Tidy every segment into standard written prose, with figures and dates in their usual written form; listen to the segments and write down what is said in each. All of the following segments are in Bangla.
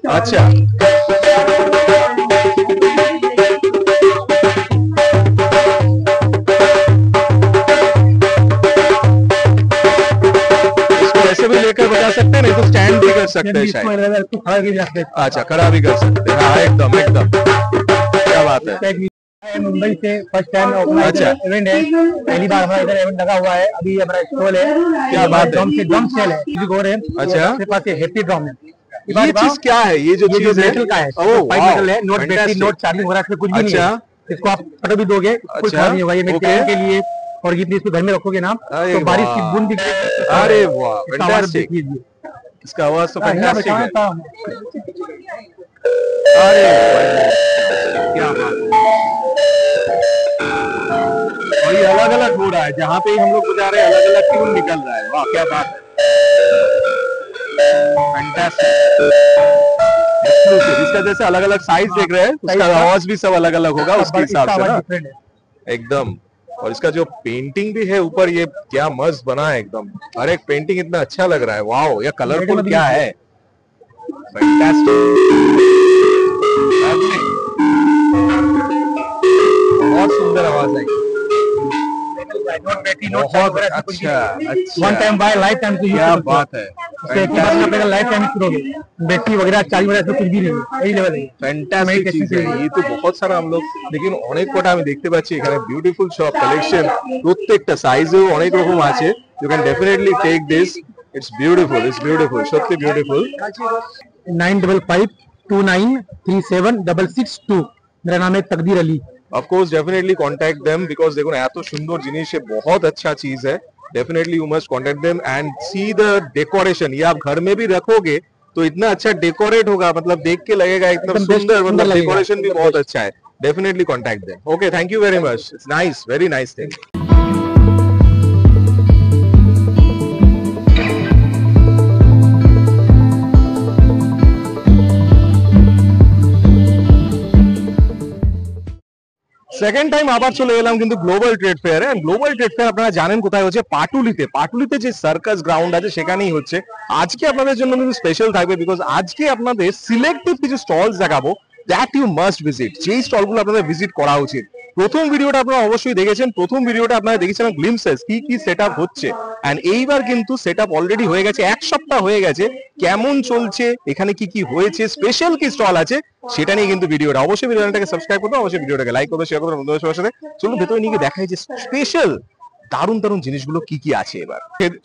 अच्छा ऐसे भी लेकर बजा सकते हैं, नहीं तो स्टैंड भी कर सकते हैं शायद। अच्छा, खड़ा भी कर सकते हैं। हाँ एकदम एकदम, क्या बात है। मुंबई से फर्स्ट टाइम ऑर्गेनाइज इवेंट है, पहली बार हमारा इधर इवेंट लगा हुआ है। अभी हमारा स्टॉल है, क्या बात है, ड्रम सेल है। अच्छा, आपके पास हैप्पी ड्रम है। ये चीज क्या है, ये जो चीज है मेटल का है, मेटल है, नोट बैटरी नोट चार्जिंग वगैरह इसमें कुछ भी नहीं है। इसको आप फोटो भी दोगे, कुछ खराब नहीं होगा। ये मेंटेन के लिए, और जितनी इसको घर में रखोगे ना तो बारिश की बूंद भी, अरे वाह फैंटास्टिक, इसका आवाज तो फैंटास्टिक है। अरे क्या बात है, और ये अलग अलग हो रहा है, जहाँ पे हम लोग बजा रहे हैं अलग अलग ट्यून निकल रहा है। वाह क्या बात है, फैंटास्टिक। इसका जैसे अलग अलग साइज देख रहे हैं, उसका आवाज भी सब अलग अलग होगा उसके हिसाब से ना, एकदम। और इसका जो पेंटिंग भी है ऊपर, ये क्या मस्त बना है एकदम, हर एक पेंटिंग इतना अच्छा लग रहा है। वाओ, ये कलरफुल क्या है, फैंटास्टिक, बहुत सुंदर आवाज है, बहुत अच्छा अच्छा, one time bye life time, क्या बात है, लाइफ टाइम बैटरी वगैरह चार्ज वगैरह कुछ भी नहीं है, यही लेवल है। फैंटास्टिक चीज है ये तो, बहुत सारा हम लोग, लेकिन অনেক কটা আমি দেখতে পাচ্ছি এখানে বিউটিফুল সব কালেকশন, প্রত্যেকটা সাইজেও অনেক রকম আছে। You can definitely take this, it's beautiful, সত্যি বিউটিফুল। 9552937662, मेरा नाम है Taqdeer Ali. Of course definitely contact them, because देखो ना এত সুন্দর জিনিস, ये बहुत अच्छा चीज है। Definitely you must contact them and see the decoration. ये आप घर में भी रखोगे तो इतना अच्छा डेकोरेट होगा, मतलब देख के लगेगा एकदम सुंदर, मतलब डेकोरेशन भी बहुत अच्छा है। Definitely contact them. Okay, thank you very much, it's nice, very nice thing. Second time আবার চলে এলাম কিন্তু গ্লোবাল ট্রেড ফেয়ারে। গ্লোবাল ট্রেড ফেয়ার আপনারা জানেন কোথায় হচ্ছে, পাটুলিতে যে সার্কাস গ্রাউন্ড আছে সেখানেই হচ্ছে। আজকে আপনাদের জন্য কিন্তু স্পেশাল থাকবে, বিকজ আজকে আপনাদের সিলেক্টিভ কিছু স্টলস দেখাবো দ্যাট ইউ মাস্ট ভিজিট, যেই স্টলগুলো আপনাদের ভিজিট করা উচিত। প্রথম ভিডিওটা আপনারা অবশ্যই দেখেছেন, প্রথম ভিডিওটা আপনারা দেখেছিলেন গ্লিমসেস, কি কি সেটআপ হচ্ছে। এন্ড এইবার কিন্তু সেটআপ অলরেডি হয়ে গেছে, এক সপ্তাহ হয়ে গেছে, কেমন চলছে, এখানে কি কি হয়েছে, স্পেশাল কি স্টল আছে, সেটা নিয়ে কিন্তু ভিডিওটা। অবশ্যই ভিডিওটাকে সাবস্ক্রাইব করবে, অবশ্যই ভিডিওটাকে লাইক করবে, শেয়ার করবে বন্ধুদের সাথে। চলুন ভেতরে নিয়ে দেখাই যে স্পেশাল দারুণ দারুণ জিনিসগুলো কি কি আছে এবার।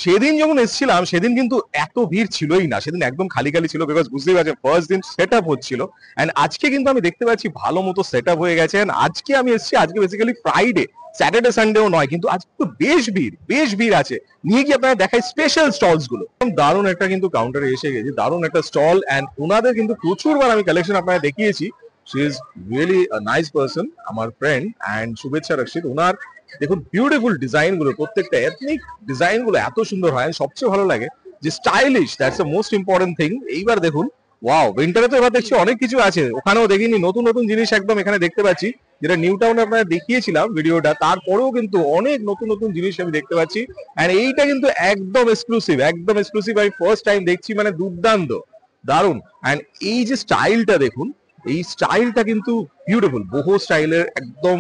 সেদিন যখন এসেছিলাম সেদিন কিন্তু এত ভিড় ছিলই না, সেদিন একদম খালি খালি ছিল, বিকজ বুঝতেই পারছেন ফার্স্ট দিন সেটআপ হচ্ছিল। এন্ড আজকে কিন্তু আমি দেখতে পাচ্ছি ভালো মতো সেটআপ হয়ে গেছে। এন্ড আজকে আমি এসেছি, আজকে বেসিক্যালি ফ্রাইডে, স্যাটারডে সানডেও নয়, কিন্তু আজকে তো বেশ ভিড় আছে। নিয়ে কি আপনারা দেখাই স্পেশাল স্টলস গুলো। দারুণ একটা কিন্তু কাউন্টারে এসে গেছি, দারুণ একটা স্টল। এন্ড ওনাদের কিন্তু প্রচুরবার আমি কালেকশন আপনারা দেখিয়েছি। She is really nice person, আমার ফ্রেন্ড। এন্ড শুভেচ্ছা রক্ষিত, ওনার দেখুন বিউটিফুল ডিজাইন গুলো, প্রত্যেকটা এথনিক ডিজাইন গুলো এত সুন্দর হয়। সবচেয়ে ভালো লাগে যে stylish, that's the most important thing. এইবার দেখুন, ওয়াও, উইন্টারে তো এবার দেখছি অনেক কিছু আছে, ওখানেও দেখিনি, নতুন নতুন জিনিস একদম এখানে দেখতে পাচ্ছি, যেটা নিউ টাউনে আপনারা দেখিয়েছিলাম ভিডিওটা, তারপরেও কিন্তু অনেক নতুন নতুন জিনিস আমি দেখতে পাচ্ছি। এন্ড এইটা কিন্তু একদম এক্সক্লুসিভ, আমি ফার্স্ট টাইম দেখছি, মানে দুর্দান্ত, দারুণ। এন্ড এই যে স্টাইলটা দেখুন, এই স্টাইলটা কিন্তু বিউটিফুল, বহু স্টাইলের একদম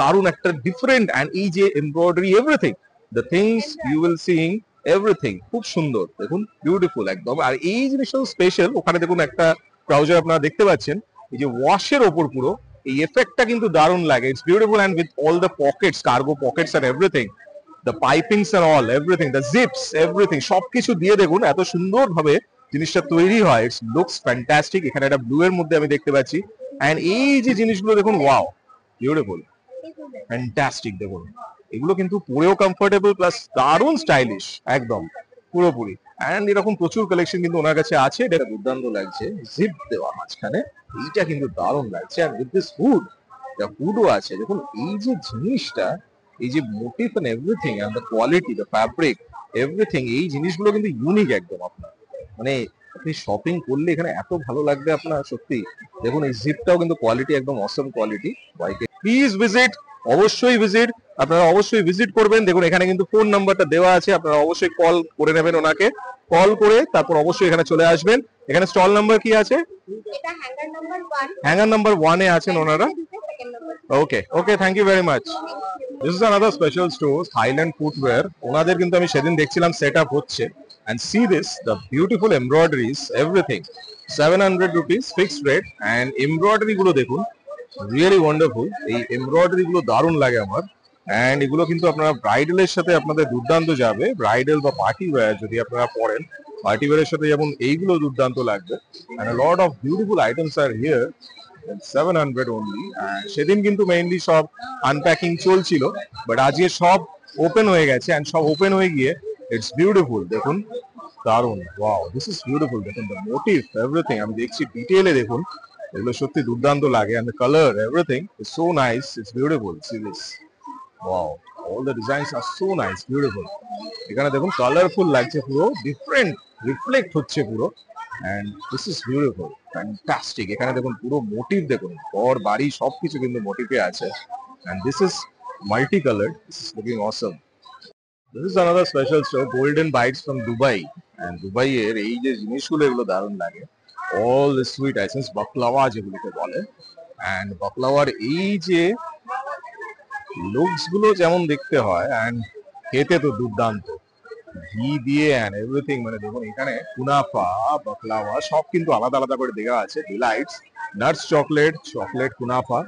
দারুণ একটা ডিফারেন্ট। এন্ড এই যে embroidery, everything, the things you will seeing, everything খুব সুন্দর, দেখুন বিউটিফুল একদম। আর এই জিনিসটা স্পেশাল, ওখানে দেখুন একটা ট্রাউজার আপনারা দেখতে পাচ্ছেন, এই যে ওয়াশের ওপর পুরো এই এফেক্টটা কিন্তু দারুণ লাগে। It's beautiful and with all the pockets, cargo pockets and everything, the pipings and all, everything, the zips, everything, সবকিছু দিয়ে দেখুন এত সুন্দর ভাবে জিনিসটা তৈরি হয়। It's looks fantastic. এখানে একটা ব্লু এর মধ্যে আমি দেখতে পাচ্ছি। এন্ড এই যে জিনিসগুলো দেখুন, ওয়াও, বিউটিফুল, ফ্যান্টাস্টিক। দেখুন এগুলো কিন্তু পুরো কমফোর্টেবল প্লাস দারুণ স্টাইলিশ একদম পুরোপুরি। এন্ড এরকম প্রচুর কালেকশন কিন্তু ওনার কাছে আছে। এটা দুর্দান্ত লাগছে, জিপ দেওয়া মাঝখানে, এইটা কিন্তু দারুণ লাগছে। এন্ড উইথ দিস হুড, হুডও আছে। দেখুন এই যে জিনিসটা, এই যে motif and everything and the quality, the fabric, everything, এই জিনিসগুলো কিন্তু ইউনিক একদম। আপনার মানে আপনি শপিং করলে এখানে এত ভালো লাগবে আপনার, সত্যি। দেখুন এই জিপটাও কিন্তু কোয়ালিটি একদম অসম কোয়ালিটি। প্লিজ ভিজিট, অবশ্যই ভিজিট, আপনারা অবশ্যই ভিজিট করবেন। দেখুন এখানে কিন্তু ফোন নাম্বারটা দেওয়া আছে, আপনারা অবশ্যই কল করে নেবেন ওনাকে। কল করে তারপর অবশ্যই এখানে চলে আসবেন। এখানে স্টল নাম্বার কি আছে? এটা হ্যাঙ্গার নাম্বার 1 এ আছেন ওনারা। Okay okay, thank you very much. This is another special store, Thailand footwear. ওনাদের কিন্তু আমি সেদিন দেখছিলাম সেট আপ হচ্ছে। And see this, the beautiful embroideries, everything. 700 rupees fixed rate, and embroidery গুলো দেখুন, really wonderful. এই embroidery গুলো দারুণ লাগে আমার। And এগুলো কিন্তু আপনারা ব্রাইডাল এর সাথে আপনাদের দুর্দান্ত যাবে। ব্রাইডাল বা পার্টি ওয়্যার যদি আপনারা পরেন, পার্টি ওয়্যারের সাথে যেমন এইগুলো দুর্দান্ত লাগবে। And a lot of beautiful items are here. 700 only. And সেদিন কিন্তু মেইনলি সব আনপ্যাকিং চলছিল, বাট আজকে সব ওপেন হয়ে গেছে। এন্ড সব ওপেন হয়ে গিয়ে ইটস বিউটিফুল। দেখুন দারুণ, ওয়াও, দিস ইজ বিউটিফুল। দেখুন দ্য মোটিভ, এভরিথিং আমি দেখছি ডিটেইলে, দেখুন এগুলো সত্যি দুর্দান্ত লাগে। And the colour, everything is so nice, it's beautiful. See this, wow, all the designs are so nice, beautiful. এখানে দেখুন কালারফুল লাগছে, পুরো ডিফারেন্ট রিফ্লেক্ট হচ্ছে পুরো। And this is beautiful, fantastic. এখানে দেখুন পুরো মোটিভ, দেখুন ঘর বাড়ি সবকিছু কিন্তু মোটিভে আছে। And this is multi coloured, this is looking awesome. This is another special store, Golden Bites from Dubai. And Dubai এর এই যে জিনিসগুলো এগুলো দারুণ লাগে। All the sweet items, baklava যেগুলোকে বলে। And বাকলাওয়ার এই যে লুকস গুলো যেমন দেখতে হয়, and খেতে তো দুর্দান্ত, ঘি দিয়ে and everything, মানে দেখুন এখানে কুনাফা, বাকলাওয়া সব কিন্তু আলাদা আলাদা করে দেওয়া আছে। Delights, nuts chocolate, chocolate কুনাফা,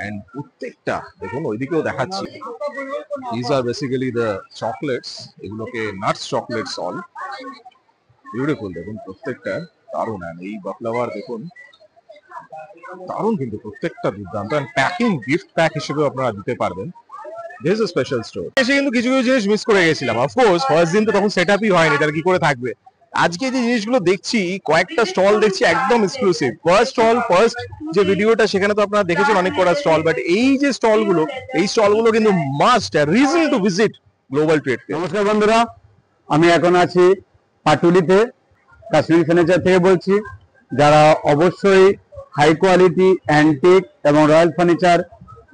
and প্রত্যেকটা দেখুন ওইদিকেও দেখাচ্ছি। These are basically the chocolates, এগুলোকে নাটস চকলেটস অল, বিউটিফুল। দেখুন প্রত্যেকটা দারুণ। আর এই বাকলাওয়ার দেখুন দারুণ, কিন্তু প্রত্যেকটা দুর্দান্ত। এন্ড প্যাকিং গিফট প্যাক হিসেবে আপনারা দিতে পারবেন। This is special store. এসে কিন্তু কিছু কিছু জিনিস মিস করে গেছিলাম। অফকোর্স ফার্স্ট দিন তো তখন সেট আপই হয়নি, তার কি করে থাকবে। আজকে যে জিনিসগুলো দেখছি, কয়েকটা স্টল দেখছি একদম এক্সক্লুসিভ। ফার্স্ট যে ভিডিওটা সেখানে তো আপনারা দেখেছেন অনেক কটা স্টল, বাট এই যে স্টলগুলো, এই স্টলগুলো কিন্তু must reason to visit global trade fair. নমস্কার বন্ধুরা, আমি এখন আছি পাটুলিতে, কাশ্মীর ফার্নিচার থেকে বলছি। যারা অবশ্যই হাই কোয়ালিটি অ্যান্টিক এবং রয়্যাল ফার্নিচার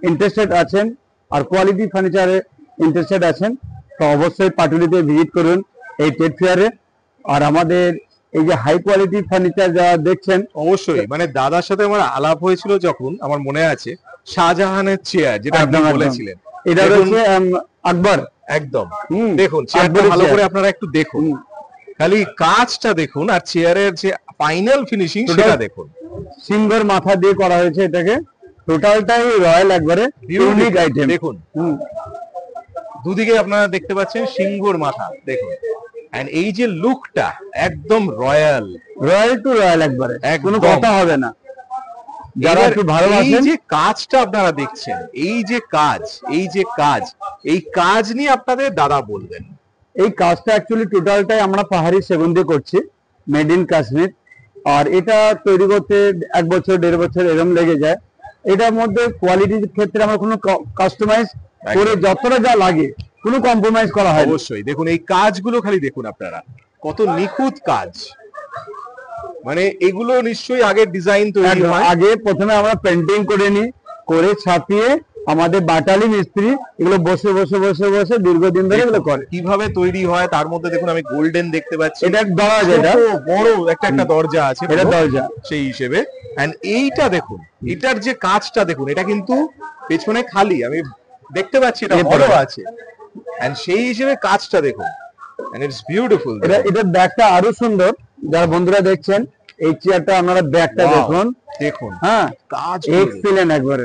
ইন্টারেস্টেড আছেন আর কোয়ালিটি ফার্নিচারে ইন্টারেস্টেড আছেন, তো অবশ্যই পাটুলিতে ভিজিট করুন এই ট্রেড ফেয়ারে। আর আমাদের এই যে হাই কোয়ালিটি ফার্নিচার যারা দেখছেন, অবশ্যই মানে দাদার সাথে আমার আলাপ হয়েছিল যখন, আমার মনে আছে শাহজাহানের চেয়ার যেটা আপনি বলেছিলেন, এটা রয়েছে আকবর। একদম দেখুন চেয়ারটা ভালো করে আপনারা একটু দেখুন, খালি কাজটা দেখুন আর চেয়ারের যে ফাইনাল ফিনিশিং সেটা দেখুন। সিংহের মাথা দিয়ে করা হয়েছে এটাকে, টোটালটাই রয়্যাল একবারে ইউনিক আইটেম। দেখুন দুদিকে আপনারা দেখতে পাচ্ছেন সিংহর মাথা, দেখুন। এন্ড এই যে লুকটা একদম রয়্যাল টু রয়্যাল, একবারে কোনো কথা হবে না। যারা একটু ভালোবাসেন, এই যে কাজটা আপনারা দেখছেন, এই যে কাজ নিয়ে আপনাদের দাদা বলবেন। এই কাজটা অ্যাকচুয়ালি টোটালটাই আমরা পাহাড়ি সেগুন দিয়ে করছি, মেড ইন কাশ্মীর। আর এটা তৈরি করতে 1 বছর 1.5 বছর এরকম লেগে যায়। এটার মধ্যে কোয়ালিটির ক্ষেত্রে আমরা কোনো কাস্টমাইজ করে যতটা যা লাগে কোনো কম্প্রোমাইজ করা হয়। অবশ্যই দেখুন এই কাজগুলো খালি দেখুন আপনারা, কত নিখুঁত কাজ। মানে এগুলো নিশ্চয়ই আগে ডিজাইন তৈরি হয়, আগে প্রথমে আমরা পেন্টিং করে নিই, করে ছাপিয়ে আমাদের বাটালি মিস্ত্রি এগুলো বসে বসে বসে বসে দীর্ঘদিন ধরে এগুলো করে। কিভাবে তৈরি হয় তার মধ্যে দেখুন আমি গোল্ডেন দেখতে পাচ্ছি, এটা দরজা, এটা বড় একটা দরজা আছে, এটা দরজা সেই হিসেবে। এন্ড এইটা দেখুন, এটার যে কাজটা দেখুন, এটা কিন্তু পেছনে খালি আমি দেখতে পাচ্ছি, এটা বড় আছে। এন্ড সেই হিসেবে কাজটা দেখুন, এন্ড ইটস বিউটিফুল। এটার ব্যাগটা আরো সুন্দর। যারা বন্ধুরা দেখছেন এই চেয়ারটা, আপনারা ব্যাগটা দেখুন, হ্যাঁ কাজ এক্সিলেন্ট একবারে।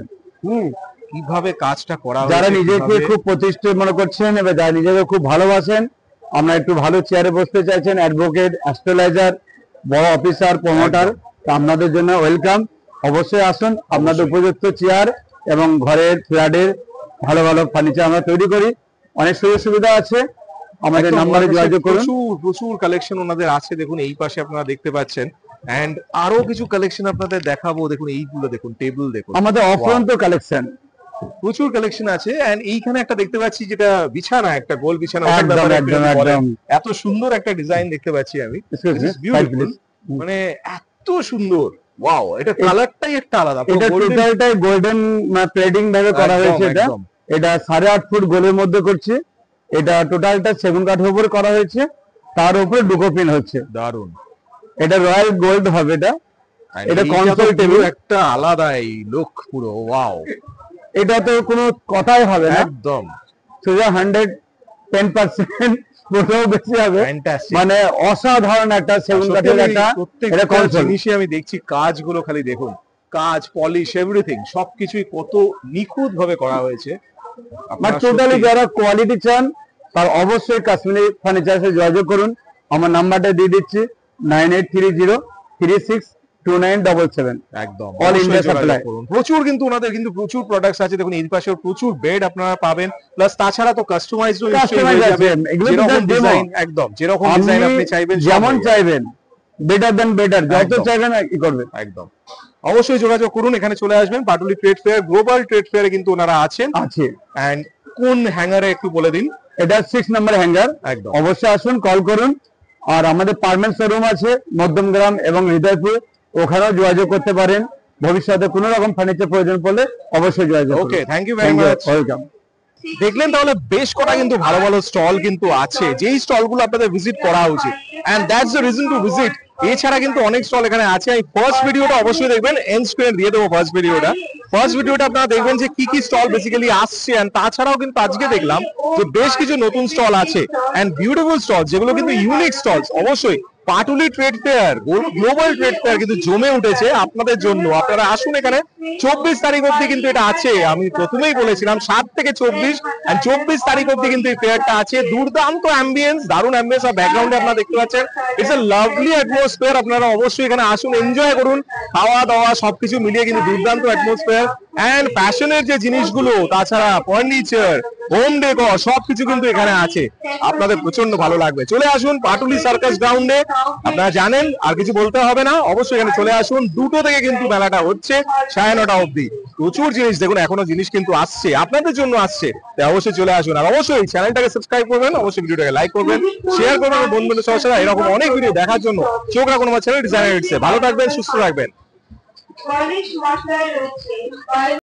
কিভাবে কাজটা করা হয়, যারা নিজেকে খুব প্রতিষ্ঠিত মনে করছেন এবং যারা নিজেকে খুব ভালোবাসেন, আমরা একটু ভালো চেয়ারে বসতে চাইছেন, অ্যাডভোকেট, অ্যাস্ট্রোলজার, বড় অফিসার, প্রমোটার, আপনাদের জন্য ওয়েলকাম। অবশ্যই আসুন, আপনাদের উপযুক্ত চেয়ার এবং ঘরের ফ্ল্যাটের ভালো ভালো ফার্নিচার আমরা তৈরি করি। অনেক সুযোগ সুবিধা আছে, আমাদের নাম্বারে যোগাযোগ করুন। প্রচুর কালেকশন ওনাদের আছে, দেখুন এই পাশে আপনারা দেখতে পাচ্ছেন। এন্ড আরো কিছু কালেকশন আপনাদের দেখাবো, দেখুন এইগুলো দেখুন, টেবিল দেখুন, আমাদের অফুরন্ত কালেকশন, প্রচুর কালেকশন আছে। এন্ড এইখানে একটা দেখতে পাচ্ছি যেটা বিছানা, একটা গোল বিছানা, এত সুন্দর একটা ডিজাইন দেখতে পাচ্ছি আমি, মানে এত সুন্দর, ওয়াও। এটা কালারটাই একটা আলাদা, এটা টোটালটাই গোল্ডেন প্লেটিং ভাবে করা হয়েছে। এটা 8.5 ফুট গোলের মধ্যে করছে। এটা টোটালটা সেগুন কাঠের উপরে করা হয়েছে। তার উপরে ডুকো পিন হচ্ছে। দারুন। এটা রয়্যাল গোল্ড হবে এটা। এটা কনসোল টেবিল একটা আলাদাই লুক পুরো, ওয়াও। এটা তো কোনো কথাই হবে না, একদম সোজা 110% কোথাও বেশি হবে। Fantastic. মানে অসাধারণ একটা সেগুন কাঠের একটা এটা প্রত্যেকটা কনসোল। জিনিসই আমি দেখছি, কাজগুলো খালি দেখুন, কাজ, পলিশ, এভরিথিং সবকিছুই কত নিখুঁত ভাবে করা হয়েছে। মানে টোটালি যারা কোয়ালিটি চান তার অবশ্যই কাশ্মীরি ফার্নিচারে যোগাযোগ করুন। আমার নাম্বারটা দিয়ে দিচ্ছি 9830362977। একদম All অবশ্যই India যোগাযোগ supply। করুন। প্রচুর কিন্তু ওনাদের কিন্তু প্রচুর প্রোডাক্টস আছে, দেখুন এই পাশেও প্রচুর বেড আপনারা পাবেন, প্লাস তাছাড়া তো কাস্টমাইজড Customize আছে, এগুলো তো যেরকম just demo। ডিজাইন, একদম যেরকম ডিজাইন আপনি চাইবেন সব যেমন হয়ে যাবে। চাইবেন, বেটার দেন বেটার, যত একদম। চাইবেন কি করবেন। একদম অবশ্যই যোগাযোগ করুন, এখানে চলে আসবেন Patuli trade fair, global trade ফেয়ারে কিন্তু ওনারা আছেন। আছে। এন্ড কোন হ্যাঙ্গারে একটু বলে দিন। এটা 6 নম্বর হ্যাঙ্গার। একদম। অবশ্যই আসুন, কল করুন। আর আমাদের পার্মানেন্ট শোরুম আছে মধ্যমগ্রাম এবং হৃদয়পুর, ওখানেও যোগাযোগ করতে পারেন। ভবিষ্যতে কোনো রকম ফার্নিচার প্রয়োজন পড়লে অবশ্যই যোগাযোগ করুন। Okay, thank you very much. Welcome. দেখলেন তাহলে বেশ কটা কিন্তু ভালো ভালো স্টল কিন্তু আছে, যেই স্টল গুলো আপনাদের ভিজিট করা উচিত, and that's the reason to visit. এছাড়া কিন্তু অনেক স্টল এখানে আছে। আমি ফার্স্ট ভিডিওটা অবশ্যই দেখবেন, এন্ড স্ক্রিনে দিয়ে দেবো ফার্স্ট ভিডিওটা আপনারা দেখবেন যে কি কি স্টল বেসিক্যালি আসছে। এন্ড তাছাড়াও কিন্তু আজকে দেখলাম যে বেশ কিছু নতুন স্টল আছে এন্ড বিউটিফুল স্টল, যেগুলো কিন্তু ইউনিক স্টলস। অবশ্যই Patuli trade fair, global trade fair কিন্তু জমে উঠেছে আপনাদের জন্য। আপনারা আসুন এখানে, 24 তারিখ অব্দি কিন্তু এটা আছে। আমি প্রথমেই বলেছিলাম 7 থেকে 24, এন্ড 24 তারিখ অব্দি কিন্তু এই ফেয়ারটা আছে। দুর্দান্ত অ্যাম্বিয়েন্স, দারুণ অ্যাম্বিয়েন্স, আর ব্যাকগ্রাউন্ডে আপনারা দেখতে পাচ্ছেন ইটস এ লাভলি অ্যাটমসফিয়ার। আপনারা অবশ্যই এখানে আসুন, এনজয় করুন, খাওয়া দাওয়া সবকিছু মিলিয়ে কিন্তু দুর্দান্ত অ্যাটমসফিয়ার। এন্ড ফ্যাশনের যে জিনিসগুলো, তাছাড়া ফার্নিচার, হোম ডেকর সবকিছু কিন্তু এখানে আছে, আপনাদের প্রচন্ড ভালো লাগবে। চলে আসুন পাটুলি সার্কাস গ্রাউন্ডে, আপনারা জানেন আর কিছু বলতে হবে না। অবশ্যই এখানে চলে আসুন, 2টো থেকে কিন্তু মেলাটা হচ্ছে 9:30 অব্দি। প্রচুর জিনিস দেখুন, এখনো জিনিস কিন্তু আসছে, আপনাদের জন্য আসছে, তাই অবশ্যই চলে আসুন। আর অবশ্যই চ্যানেলটাকে সাবস্ক্রাইব করবেন, অবশ্যই ভিডিওটাকে লাইক করবেন, শেয়ার করবেন বন্ধুদের সঙ্গে। এরকম অনেক ভিডিও দেখার জন্য চোখ রাখুন আমার চ্যানেল ডিজাইনার। ভালো থাকবেন, সুস্থ থাকবেন।